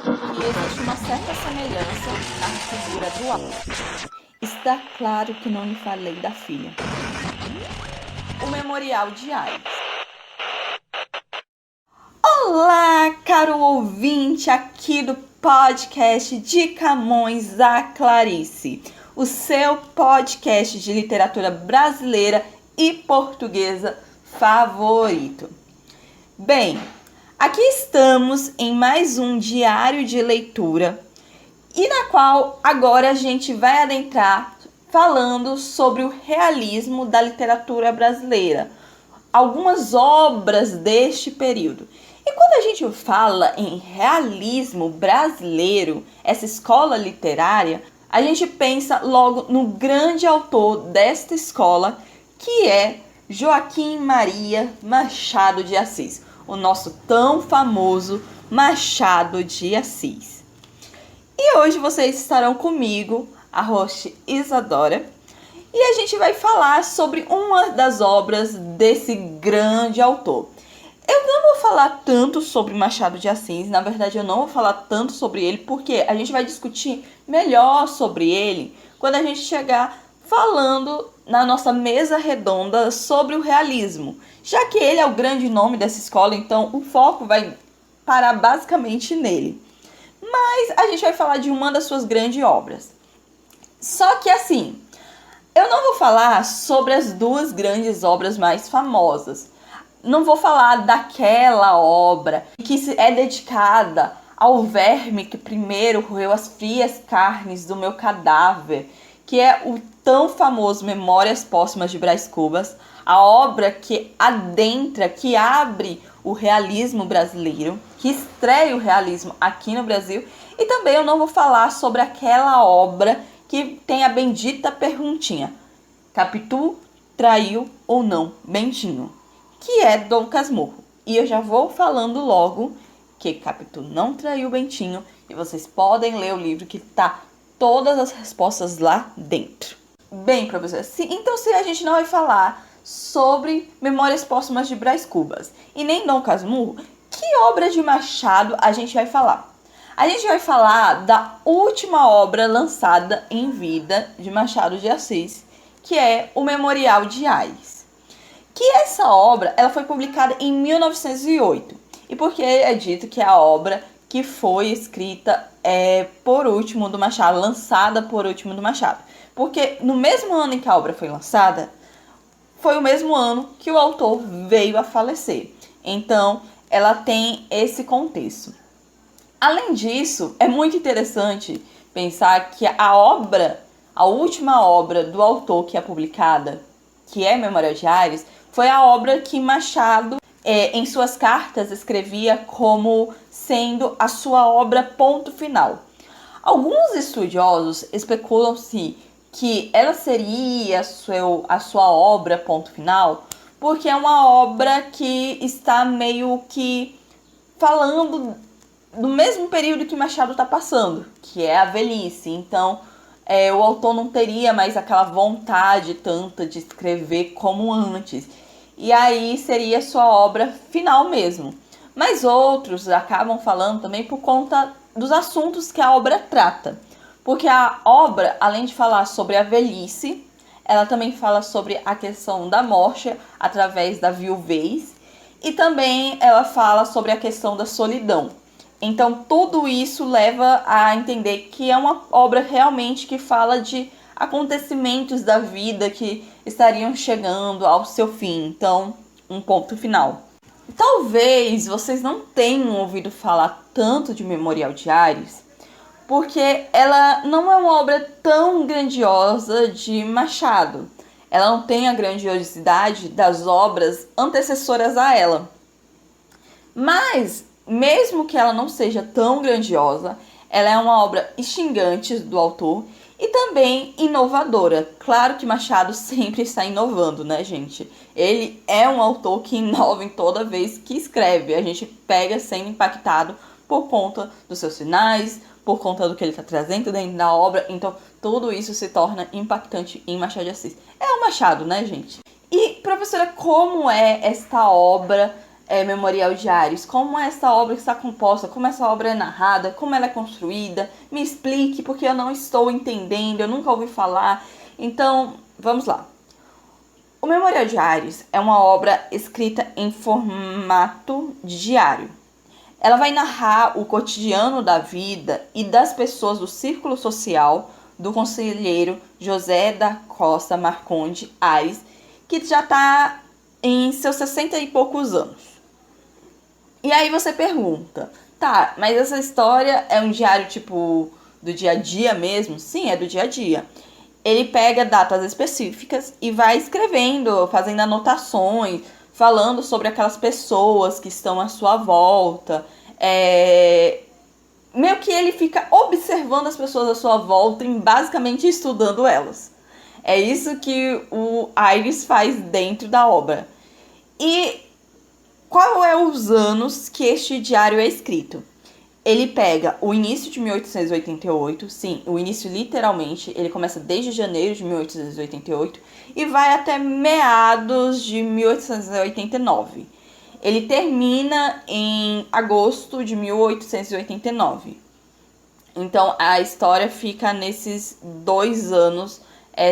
que existe uma certa semelhança na figura do autor. Está claro que não lhe falei da filha. O Memorial de Aires. Olá, caro ouvinte aqui do podcast de Camões a Clarice, o seu podcast de literatura brasileira e portuguesa favorito. Bem, aqui estamos em mais um diário de leitura e na qual agora a gente vai adentrar falando sobre o realismo da literatura brasileira, algumas obras deste período. E quando a gente fala em realismo brasileiro, essa escola literária, a gente pensa logo no grande autor desta escola, que é Joaquim Maria Machado de Assis, o nosso tão famoso Machado de Assis. E hoje vocês estarão comigo, a host Isadora, e a gente vai falar sobre uma das obras desse grande autor. Eu não vou falar tanto sobre Machado de Assis, na verdade eu não vou falar tanto sobre ele, porque a gente vai discutir melhor sobre ele quando a gente chegar falando na nossa mesa redonda sobre o realismo. Já que ele é o grande nome dessa escola, então o foco vai parar basicamente nele. Mas a gente vai falar de uma das suas grandes obras. Só que assim, eu não vou falar sobre as duas grandes obras mais famosas. Não vou falar daquela obra que é dedicada ao verme que primeiro roeu as frias carnes do meu cadáver, que é o tão famoso Memórias Póstumas de Brás Cubas, a obra que adentra, que abre o realismo brasileiro, que estreia o realismo aqui no Brasil. E também eu não vou falar sobre aquela obra que tem a bendita perguntinha: Capitu traiu ou não Bentinho? Que é Dom Casmurro. E eu já vou falando logo que Capitu não traiu Bentinho, e vocês podem ler o livro que tá todas as respostas lá dentro. Bem, professora, então se a gente não vai falar sobre Memórias Póstumas de Brás Cubas e nem Dom Casmurro, que obra de Machado a gente vai falar? A gente vai falar da última obra lançada em vida de Machado de Assis, que é o Memorial de Aires. Que essa obra ela foi publicada em 1908. E por que é dito que é a obra que foi escrita por último do Machado, lançada por último do Machado? Porque no mesmo ano em que a obra foi lançada, foi o mesmo ano que o autor veio a falecer. Então, ela tem esse contexto. Além disso, é muito interessante pensar que a última obra do autor que é publicada, que é Memorial de Aires, foi a obra que Machado, em suas cartas, escrevia como sendo a sua obra ponto final. Alguns estudiosos especulam-se que ela seria a sua obra ponto final, porque é uma obra que está meio que falando do mesmo período que Machado está passando, que é a velhice. Então, o autor não teria mais aquela vontade tanta de escrever como antes. E aí seria sua obra final mesmo. Mas outros acabam falando também por conta dos assuntos que a obra trata. Porque a obra, além de falar sobre a velhice, ela também fala sobre a questão da morte através da viuvez. E também ela fala sobre a questão da solidão. Então tudo isso leva a entender que é uma obra realmente que fala de acontecimentos da vida que estariam chegando ao seu fim. Então, um ponto final. Talvez vocês não tenham ouvido falar tanto de Memorial de Aires, porque ela não é uma obra tão grandiosa de Machado. Ela não tem a grandiosidade das obras antecessoras a ela. Mas, mesmo que ela não seja tão grandiosa, ela é uma obra instigante do autor e também inovadora. Claro que Machado sempre está inovando, né, gente? Ele é um autor que inova em toda vez que escreve. A gente pega sendo impactado por conta dos seus finais, por conta do que ele está trazendo dentro da obra. Então, tudo isso se torna impactante em Machado de Assis. É o Machado, né, gente? E, professora, como é esta obra Memorial de Ares, como essa obra está composta, como essa obra é narrada, como ela é construída, me explique, porque eu não estou entendendo, eu nunca ouvi falar. Então, vamos lá. O Memorial de Ares é uma obra escrita em formato de diário. Ela vai narrar o cotidiano da vida e das pessoas do círculo social do conselheiro José da Costa Marcondes Ares, que já está em seus 60 e poucos anos. E aí você pergunta, tá, mas essa história é um diário tipo do dia a dia mesmo? Sim, é do dia a dia. Ele pega datas específicas e vai escrevendo, fazendo anotações, falando sobre aquelas pessoas que estão à sua volta. Meio que ele fica observando as pessoas à sua volta e basicamente estudando elas. É isso que o Ares faz dentro da obra. E qual é os anos que este diário é escrito? Ele pega o início de 1888, sim, o início literalmente, ele começa desde janeiro de 1888 e vai até meados de 1889. Ele termina em agosto de 1889. Então a história fica nesses 2 anos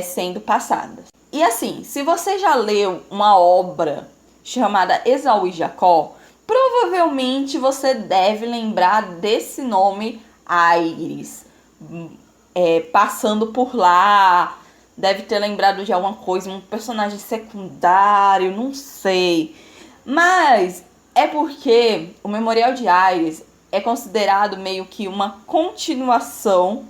sendo passada. E assim, se você já leu uma obra chamada Esaú e Jacó, provavelmente você deve lembrar desse nome Ares. Passando por lá, deve ter lembrado de alguma coisa, um personagem secundário, não sei. Mas é porque o Memorial de Ares é considerado meio que uma continuação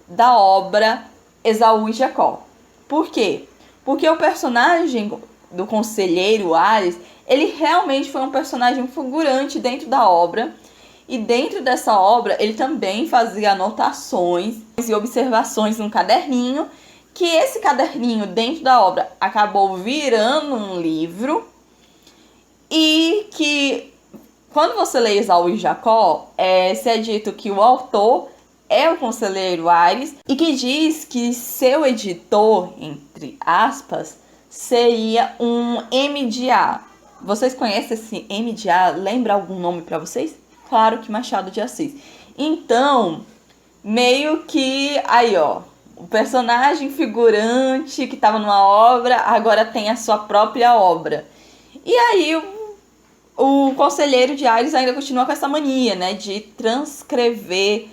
da obra Esaú e Jacó. Por quê? Porque o personagem do conselheiro Ares, ele realmente foi um personagem figurante dentro da obra. E dentro dessa obra, ele também fazia anotações e observações num caderninho, que esse caderninho dentro da obra acabou virando um livro. E que, quando você lê Esaú e Jacó, se é dito que o autor é o conselheiro Ares e que diz que seu editor, entre aspas, seria um MDA. Vocês conhecem esse MDA? Lembra algum nome para vocês? Claro que Machado de Assis. Então, meio que aí, ó, o personagem figurante que estava numa obra agora tem a sua própria obra. E aí o conselheiro de Ares ainda continua com essa mania, né, de transcrever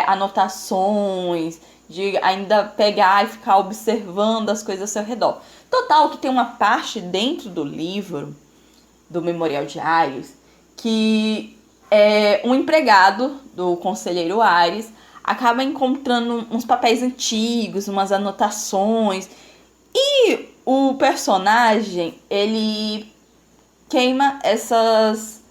anotações, de ainda pegar e ficar observando as coisas ao seu redor. Total que tem uma parte dentro do livro, do Memorial de Ares, que um empregado do conselheiro Ares acaba encontrando uns papéis antigos, umas anotações, e o personagem, ele queima essas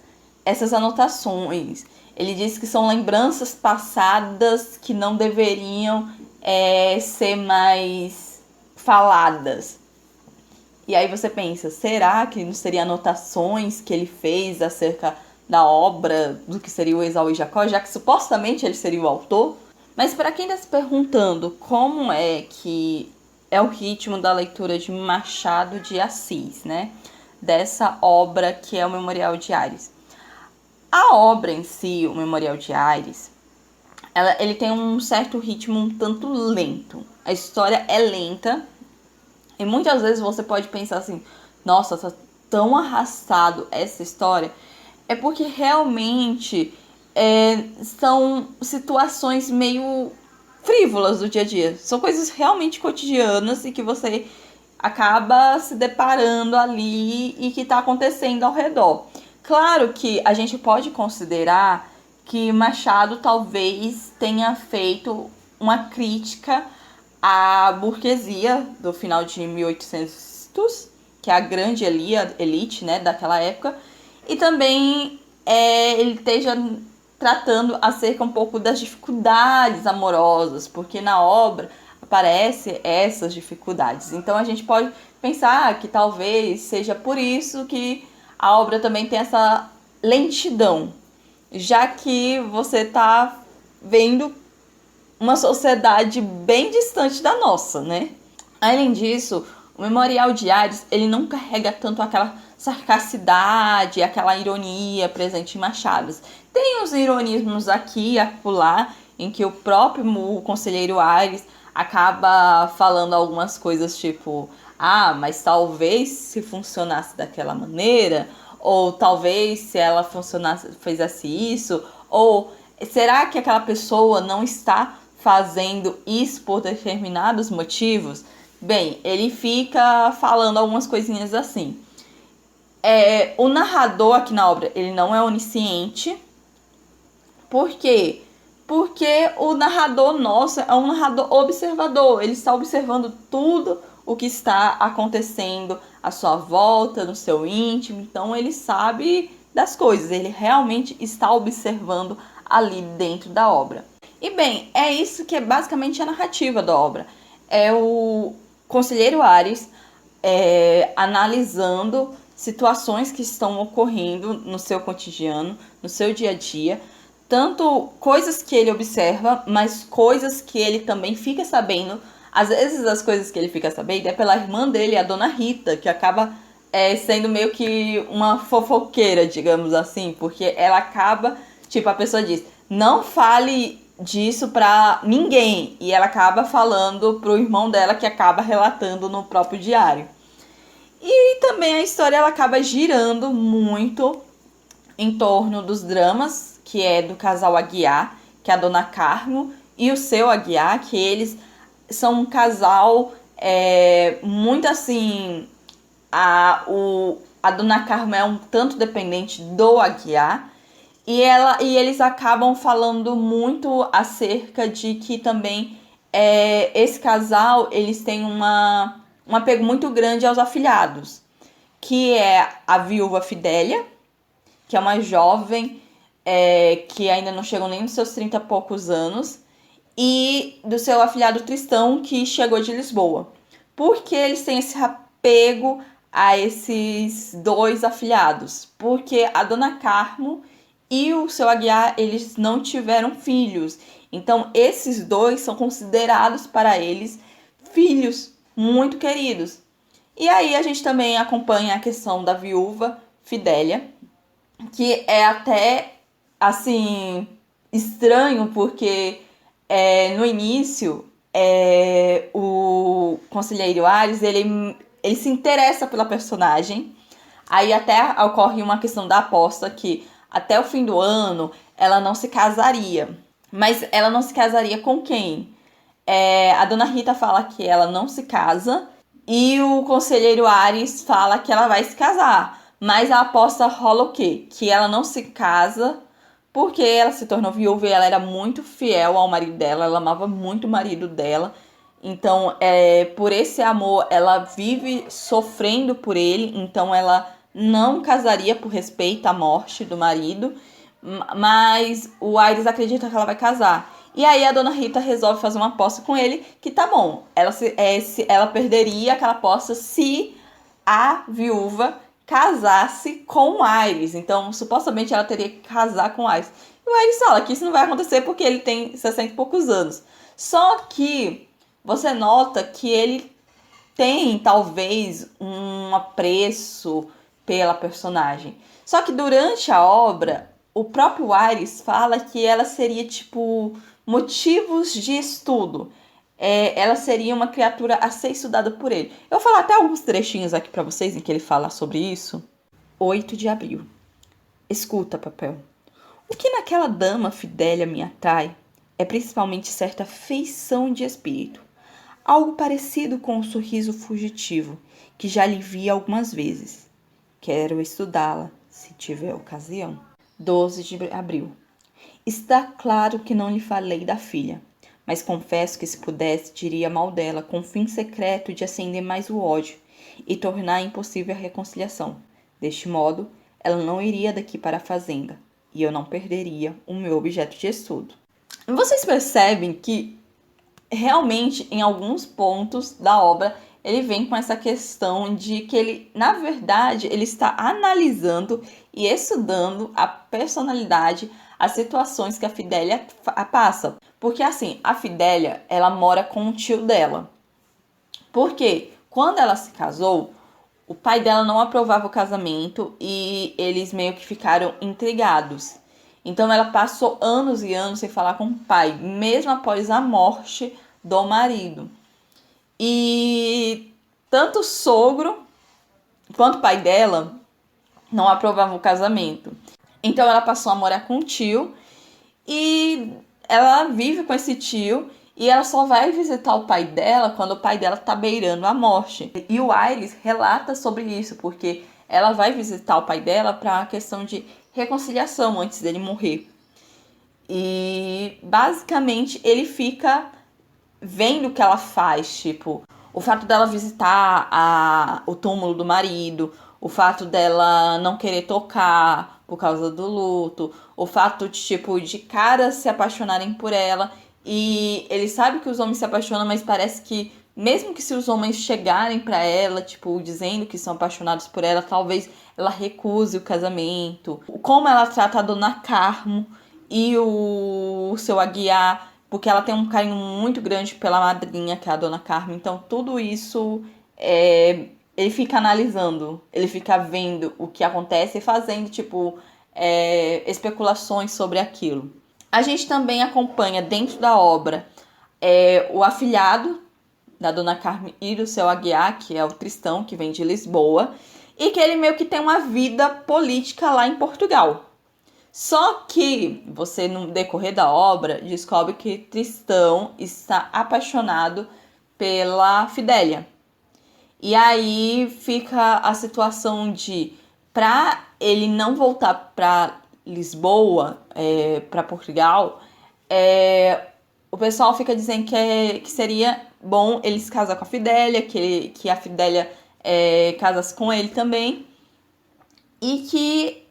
anotações. Ele diz que são lembranças passadas que não deveriam ser mais faladas. E aí você pensa, será que não seriam anotações que ele fez acerca da obra do que seria o Esaú e Jacó, já que supostamente ele seria o autor? Mas para quem está se perguntando como é que é o ritmo da leitura de Machado de Assis, né? Dessa obra que é o Memorial de Ares. A obra em si, o Memorial de Ares, ele tem um certo ritmo um tanto lento. A história é lenta e muitas vezes você pode pensar assim, nossa, tá tão arrastado essa história. É porque realmente são situações meio frívolas do dia a dia. São coisas realmente cotidianas e que você acaba se deparando ali e que está acontecendo ao redor. Claro que a gente pode considerar que Machado talvez tenha feito uma crítica à burguesia do final de 1800, que é a grande elite, né, daquela época, e também ele esteja tratando acerca um pouco das dificuldades amorosas, porque na obra aparecem essas dificuldades. Então a gente pode pensar que talvez seja por isso que a obra também tem essa lentidão, já que você está vendo uma sociedade bem distante da nossa, né? Além disso, o Memorial de Ares, ele não carrega tanto aquela sarcacidade, aquela ironia presente em Machados. Tem uns ironismos aqui e acolá, em que o próprio conselheiro Aires acaba falando algumas coisas tipo, mas talvez se funcionasse daquela maneira, ou talvez se ela funcionasse, fizesse isso, ou será que aquela pessoa não está fazendo isso por determinados motivos? Bem, ele fica falando algumas coisinhas assim. O narrador aqui na obra, ele não é onisciente. Por quê? Porque o narrador nosso é um narrador observador. Ele está observando tudo o que está acontecendo à sua volta, no seu íntimo. Então, ele sabe das coisas. Ele realmente está observando ali dentro da obra. E bem, é isso que é basicamente a narrativa da obra. É o conselheiro Aires analisando situações que estão ocorrendo no seu cotidiano, no seu dia a dia, tanto coisas que ele observa, mas coisas que ele também fica sabendo. Às vezes as coisas que ele fica sabendo é pela irmã dele, a dona Rita, que acaba sendo meio que uma fofoqueira, digamos assim, porque ela acaba, tipo, a pessoa diz, não fale disso pra ninguém, e ela acaba falando pro irmão dela, que acaba relatando no próprio diário. E também a história ela acaba girando muito em torno dos dramas, que é do casal Aguiar, que é a dona Carmo, e o seu Aguiar, que eles são um casal muito assim... A dona Carmo é um tanto dependente do Aguiar, e eles acabam falando muito acerca de que também esse casal, eles têm um apego muito grande aos afilhados, que é a viúva Fidélia, que é uma jovem que ainda não chegou nem nos seus 30 e poucos anos, e do seu afilhado Tristão, que chegou de Lisboa. Por que eles têm esse apego a esses dois afilhados? Porque a dona Carmo e o seu Aguiar, eles não tiveram filhos. Então, esses dois são considerados para eles filhos muito queridos. E aí a gente também acompanha a questão da viúva Fidélia, que é até, assim, estranho, porque no início o conselheiro Aires, ele se interessa pela personagem. Aí até ocorre uma questão da aposta que até o fim do ano ela não se casaria. Mas ela não se casaria com quem? A dona Rita fala que ela não se casa e o conselheiro Aires fala que ela vai se casar. Mas a aposta rola o quê? Que ela não se casa porque ela se tornou viúva e ela era muito fiel ao marido dela, ela amava muito o marido dela. Então, por esse amor, ela vive sofrendo por ele, então ela não casaria por respeito à morte do marido, mas o Aires acredita que ela vai casar. E aí a dona Rita resolve fazer uma aposta com ele, que tá bom, ela perderia aquela aposta se a viúva casasse com o Aires. Então, supostamente, ela teria que casar com o Aires. E o Aires fala que isso não vai acontecer porque ele tem 60 e poucos anos. Só que você nota que ele tem, talvez, um apreço pela personagem. Só que durante a obra, o próprio Aires fala que ela seria, tipo, motivos de estudo. Ela seria uma criatura a ser estudada por ele. Eu vou falar até alguns trechinhos aqui para vocês em que ele fala sobre isso. 8 de abril. Escuta, papel. O que naquela dama Fidélia me atrai é principalmente certa feição de espírito. Algo parecido com o sorriso fugitivo, que já lhe vi algumas vezes. Quero estudá-la, se tiver ocasião. 12 de abril. Está claro que não lhe falei da filha, mas confesso que se pudesse diria mal dela com o fim secreto de acender mais o ódio e tornar impossível a reconciliação. Deste modo, ela não iria daqui para a fazenda e eu não perderia o meu objeto de estudo. Vocês percebem que realmente em alguns pontos da obra ele vem com essa questão de que ele, na verdade, ele está analisando e estudando a personalidade, as situações que a Fidélia passa. Porque assim, a Fidélia, ela mora com o tio dela. Porque quando ela se casou, O pai dela não aprovava o casamento e eles meio que ficaram intrigados. Então ela passou anos e anos sem falar com o pai, mesmo após a morte do marido. E tanto o sogro quanto o pai dela não aprovavam o casamento. Então ela passou a morar com o tio e ela vive com esse tio e ela só vai visitar o pai dela quando o pai dela tá beirando a morte. E o Aires relata sobre isso, porque ela vai visitar o pai dela para a questão de reconciliação antes dele morrer. E basicamente ele fica vendo o que ela faz, tipo, o fato dela visitar o túmulo do marido, o fato dela não querer tocar por causa do luto, o fato de, tipo, de caras se apaixonarem por ela. E ele sabe que os homens se apaixonam, mas parece que, mesmo que se os homens chegarem pra ela, tipo, dizendo que são apaixonados por ela, talvez ela recuse o casamento. Como ela trata a Dona Carmo e o seu Aguiar, porque ela tem um carinho muito grande pela madrinha, que é a Dona Carmen. Então, tudo isso ele fica analisando, ele fica vendo o que acontece e fazendo, tipo, especulações sobre aquilo. A gente também acompanha dentro da obra o afilhado da Dona Carmen e do seu Aguiar, que é o Tristão, que vem de Lisboa, e que ele meio que tem uma vida política lá em Portugal. Só que você, no decorrer da obra, descobre que Tristão está apaixonado pela Fidélia. E aí fica a situação de, para ele não voltar para Lisboa, para Portugal, o pessoal fica dizendo que seria bom ele se casar com a Fidélia, que a Fidélia casasse com ele também, e que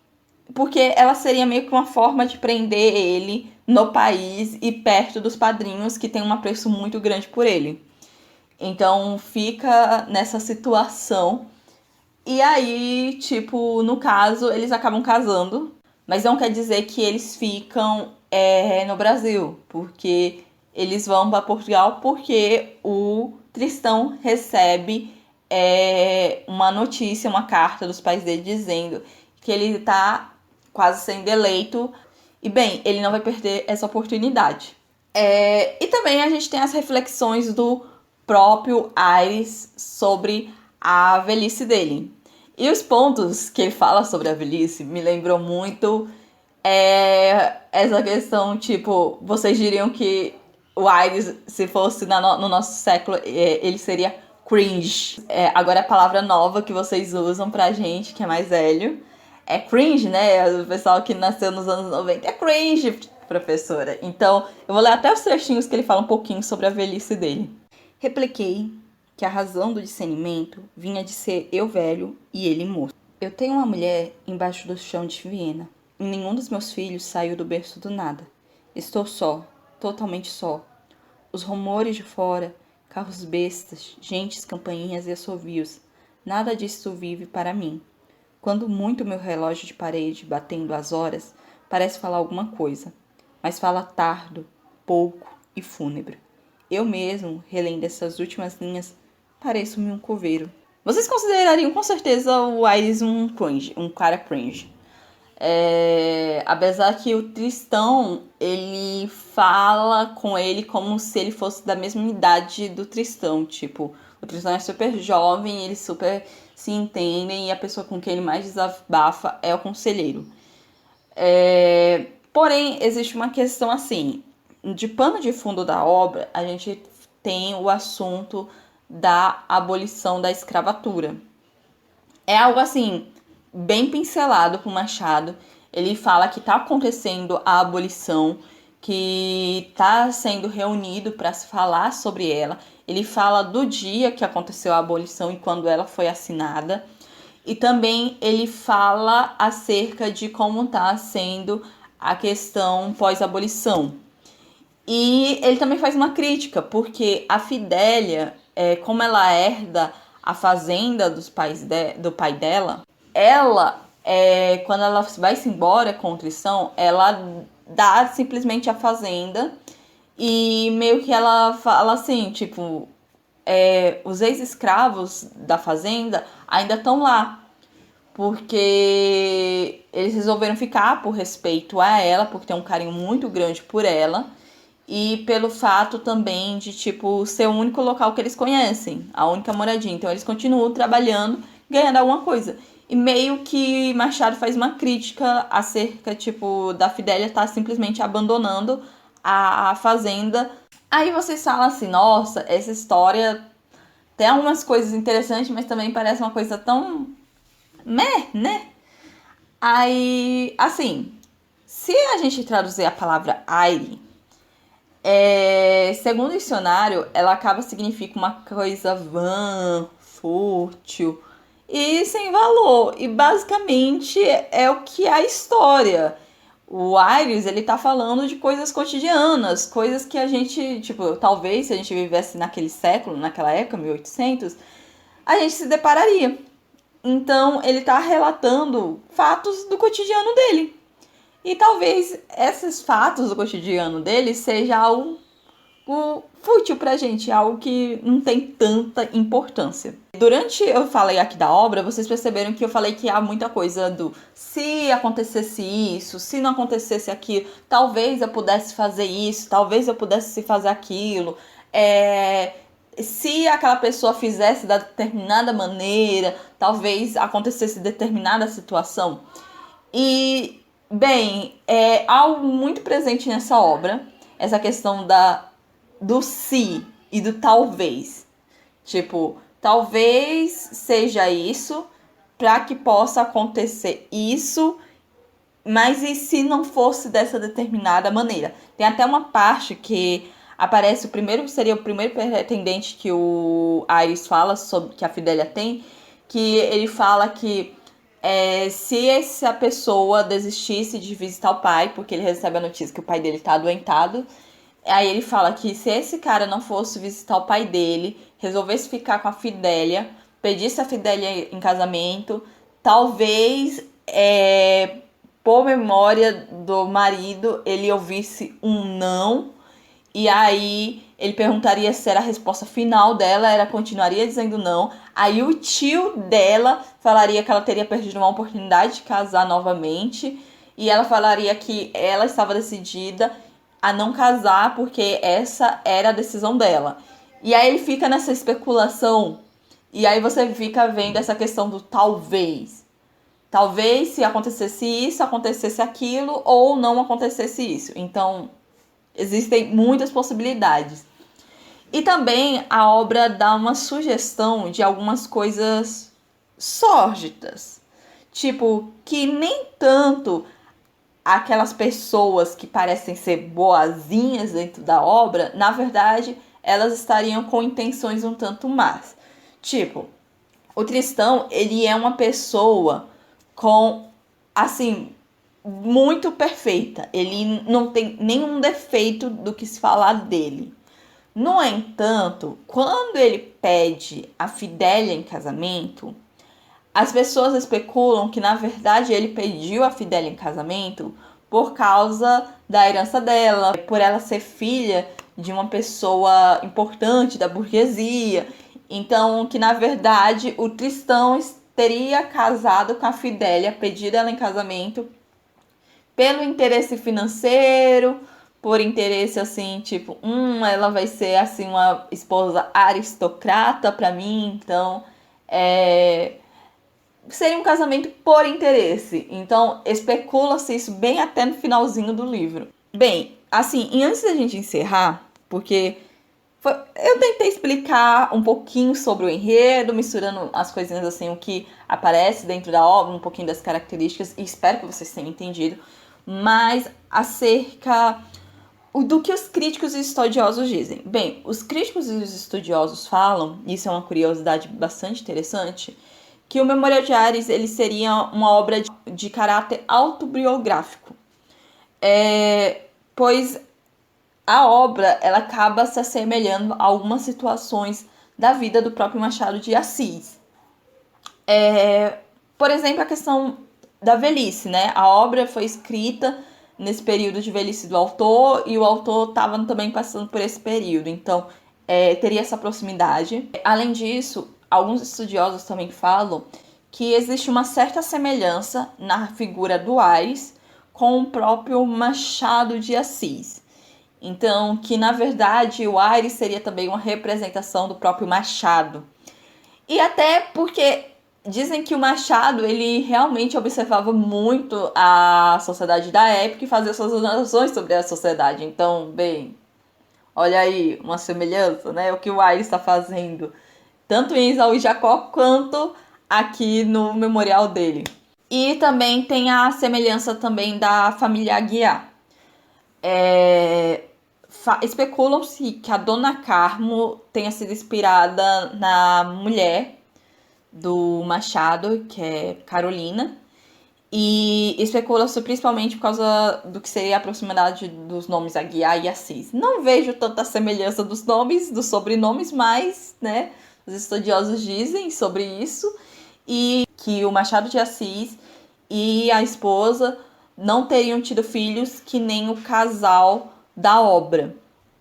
porque ela seria meio que uma forma de prender ele no país e perto dos padrinhos que tem um apreço muito grande por ele. Então fica nessa situação. E aí, tipo, no caso, eles acabam casando. Mas não quer dizer que eles ficam no Brasil. Porque eles vão para Portugal porque o Tristão recebe uma notícia, uma carta dos pais dele dizendo que ele tá quase sendo eleito. E bem, ele não vai perder essa oportunidade. E também a gente tem as reflexões do próprio Aires sobre a velhice dele. E os pontos que ele fala sobre a velhice me lembrou muito essa questão, tipo, vocês diriam que o Aires, se fosse no nosso século, ele seria cringe. Agora a palavra nova que vocês usam pra gente, que é mais velho, é cringe, né? O pessoal que nasceu nos anos 90 é cringe, professora. Então, eu vou ler até os trechinhos que ele fala um pouquinho sobre a velhice dele. Repliquei que a razão do discernimento vinha de ser eu velho e ele moço. Eu tenho uma mulher embaixo do chão de Viena. Nenhum dos meus filhos saiu do berço do nada. Estou só, totalmente só. Os rumores de fora, carros bestas, gentes, campainhas e assovios, nada disso vive para mim. Quando muito meu relógio de parede, batendo as horas, parece falar alguma coisa, mas fala tardo, pouco e fúnebre. Eu mesmo, relendo essas últimas linhas, pareço-me um coveiro. Vocês considerariam com certeza o Aires um cara cringe. Apesar que o Tristão, ele fala com ele como se ele fosse da mesma idade do Tristão. Tipo, o Tristão é super jovem, eles super se entendem e a pessoa com quem ele mais desabafa é o conselheiro. Porém, existe uma questão assim, de pano de fundo da obra, a gente tem o assunto da abolição da escravatura. É algo assim, bem pincelado por Machado. Ele fala que está acontecendo a abolição, que está sendo reunido para se falar sobre ela. Ele fala do dia que aconteceu a abolição e quando ela foi assinada. E também ele fala acerca de como está sendo a questão pós-abolição. E ele também faz uma crítica, porque a Fidélia, como ela herda a fazenda do pai dela, ela, quando ela vai-se embora com o Tristão, ela dá simplesmente a fazenda e meio que ela fala assim, tipo, os ex-escravos da fazenda ainda estão lá, porque eles resolveram ficar por respeito a ela, porque tem um carinho muito grande por ela, e pelo fato também de, tipo, ser o único local que eles conhecem, a única moradia. Então eles continuam trabalhando, ganhando alguma coisa. E meio que Machado faz uma crítica acerca, tipo, da Fidélia estar simplesmente abandonando a fazenda. Aí vocês falam assim, nossa, essa história tem algumas coisas interessantes, mas também parece uma coisa tão né? Aí, assim, se a gente traduzir a palavra aire, segundo o dicionário, ela acaba significa uma coisa vã, fútil e sem valor. E basicamente é o que é a história. O Aires, ele tá falando de coisas cotidianas, coisas que a gente, tipo, talvez se a gente vivesse naquele século, naquela época, 1800, a gente se depararia. Então, ele tá relatando fatos do cotidiano dele. E talvez esses fatos do cotidiano dele seja algo fútil pra gente, algo que não tem tanta importância. Durante eu falei aqui da obra, vocês perceberam que eu falei que há muita coisa do se acontecesse isso, se não acontecesse aquilo, talvez eu pudesse fazer isso, talvez eu pudesse fazer aquilo, se aquela pessoa fizesse da determinada maneira, talvez acontecesse determinada situação. E, bem, é algo muito presente nessa obra, essa questão do se e do talvez. Tipo, talvez seja isso para que possa acontecer isso, mas e se não fosse dessa determinada maneira? Tem até uma parte que aparece seria o primeiro pretendente que o Aires fala sobre, que a Fidélia tem, que ele fala que se essa pessoa desistisse de visitar o pai, porque ele recebe a notícia que o pai dele tá adoentado, aí ele fala que se esse cara não fosse visitar o pai dele, resolvesse ficar com a Fidélia, pedisse a Fidélia em casamento, talvez, por memória do marido, ele ouvisse um não, e aí ele perguntaria se era a resposta final dela, ela continuaria dizendo não. Aí o tio dela falaria que ela teria perdido uma oportunidade de casar novamente. E ela falaria que ela estava decidida a não casar porque essa era a decisão dela. E aí ele fica nessa especulação. E aí você fica vendo essa questão do talvez. Talvez se acontecesse isso, acontecesse aquilo, ou não acontecesse isso. Então, existem muitas possibilidades. E também a obra dá uma sugestão de algumas coisas sórdidas. Tipo, que nem tanto aquelas pessoas que parecem ser boazinhas dentro da obra, na verdade, elas estariam com intenções um tanto más. Tipo, o Tristão, ele é uma pessoa com, assim, muito perfeita. Ele não tem nenhum defeito do que se falar dele. No entanto, quando ele pede a Fidélia em casamento, as pessoas especulam que, na verdade, ele pediu a Fidélia em casamento por causa da herança dela, por ela ser filha de uma pessoa importante da burguesia. Então, que, na verdade, o Tristão teria casado com a Fidélia, pedido ela em casamento pelo interesse financeiro, por interesse assim, tipo, ela vai ser assim uma esposa aristocrata pra mim, então seria um casamento por interesse. Então especula-se isso bem até no finalzinho do livro. Bem, assim, e antes da gente encerrar, porque eu tentei explicar um pouquinho sobre o enredo, misturando as coisinhas assim, o que aparece dentro da obra, um pouquinho das características, e espero que vocês tenham entendido, mas acerca do que os críticos e estudiosos dizem. Bem, os críticos e os estudiosos falam, e isso é uma curiosidade bastante interessante, que o Memorial de Ares ele seria uma obra de caráter autobiográfico. Pois a obra ela acaba se assemelhando a algumas situações da vida do próprio Machado de Assis. Por exemplo, a questão da velhice, né? A obra foi escrita nesse período de velhice do autor e o autor estava também passando por esse período. Então, teria essa proximidade. Além disso, alguns estudiosos também falam que existe uma certa semelhança na figura do Ares com o próprio Machado de Assis. Então, que na verdade o Ares seria também uma representação do próprio Machado. E até porque dizem que o Machado, ele realmente observava muito a sociedade da época e fazia suas anotações sobre a sociedade. Então, bem, olha aí uma semelhança, né? O que o Ares está fazendo, tanto em Esaú e Jacó, quanto aqui no memorial dele. E também tem a semelhança também da família Aguiar. Especulam-se que a Dona Carmo tenha sido inspirada na mulher do Machado, que é Carolina, e especula-se principalmente por causa do que seria a proximidade dos nomes Aguiar e Assis. Não vejo tanta semelhança dos nomes, dos sobrenomes, mas, né, os estudiosos dizem sobre isso, e que o Machado de Assis e a esposa não teriam tido filhos que nem o casal da obra.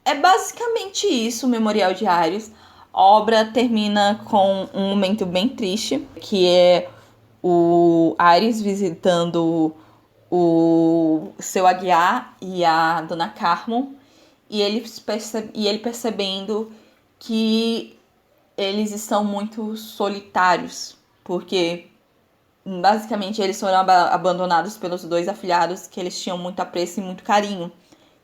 É basicamente isso o Memorial de Ares. A obra termina com um momento bem triste, que é o Ares visitando o seu Aguiar e a Dona Carmo, e ele percebendo que eles estão muito solitários, porque basicamente eles foram abandonados pelos dois afilhados que eles tinham muito apreço e muito carinho,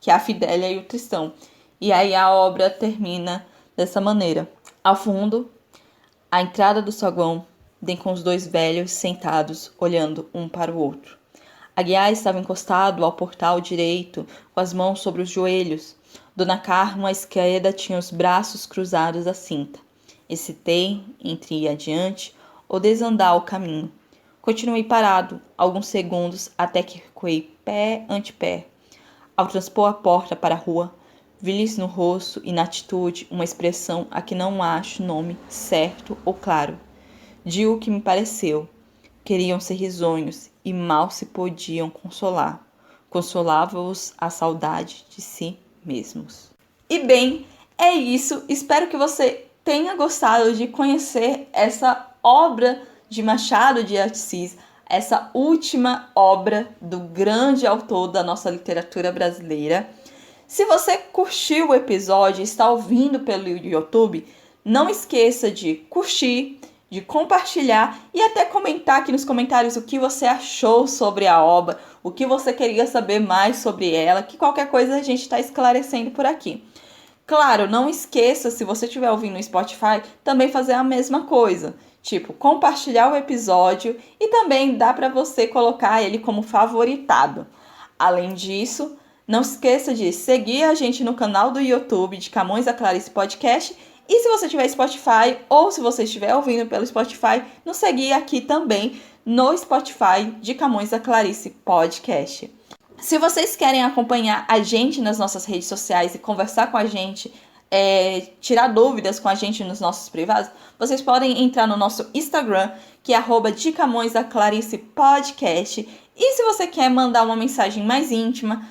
que é a Fidélia e o Tristão. E aí a obra termina dessa maneira. Ao fundo, a entrada do saguão, bem com os dois velhos sentados, olhando um para o outro. Aguiar estava encostado ao portal direito, com as mãos sobre os joelhos. Dona Carmo, à esquerda, tinha os braços cruzados à cinta. Hesitei entre ir adiante ou desandar o caminho. Continuei parado, alguns segundos, até que recuei pé ante pé. Ao transpor a porta para a rua, vi-lhes no rosto e na atitude uma expressão a que não acho nome certo ou claro. Digo o que me pareceu. Queriam ser risonhos e mal se podiam consolar. Consolava-os a saudade de si mesmos. E bem, é isso. Espero que você tenha gostado de conhecer essa obra de Machado de Assis, essa última obra do grande autor da nossa literatura brasileira. Se você curtiu o episódio e está ouvindo pelo YouTube, não esqueça de curtir, de compartilhar e até comentar aqui nos comentários o que você achou sobre a obra, o que você queria saber mais sobre ela, que qualquer coisa a gente está esclarecendo por aqui. Claro, não esqueça, se você estiver ouvindo no Spotify, também fazer a mesma coisa. Tipo, compartilhar o episódio e também dá para você colocar ele como favoritado. Além disso, não esqueça de seguir a gente no canal do YouTube de Camões da Clarice Podcast. E se você tiver Spotify ou se você estiver ouvindo pelo Spotify, nos seguir aqui também no Spotify de Camões da Clarice Podcast. Se vocês querem acompanhar a gente nas nossas redes sociais e conversar com a gente, tirar dúvidas com a gente nos nossos privados, vocês podem entrar no nosso Instagram, que é @DeCamõesDaClaricePodcast. E se você quer mandar uma mensagem mais íntima,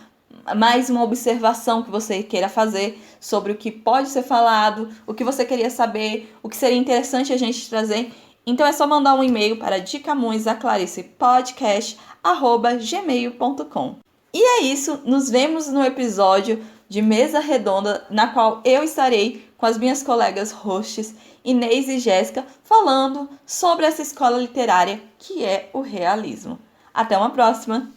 mais uma observação que você queira fazer sobre o que pode ser falado, o que você queria saber, o que seria interessante a gente trazer, então é só mandar um e-mail para decamõesdaclaricepodcast@gmail.com. E é isso, nos vemos no episódio de Mesa Redonda, na qual eu estarei com as minhas colegas hosts Inês e Jéssica falando sobre essa escola literária que é o realismo. Até uma próxima!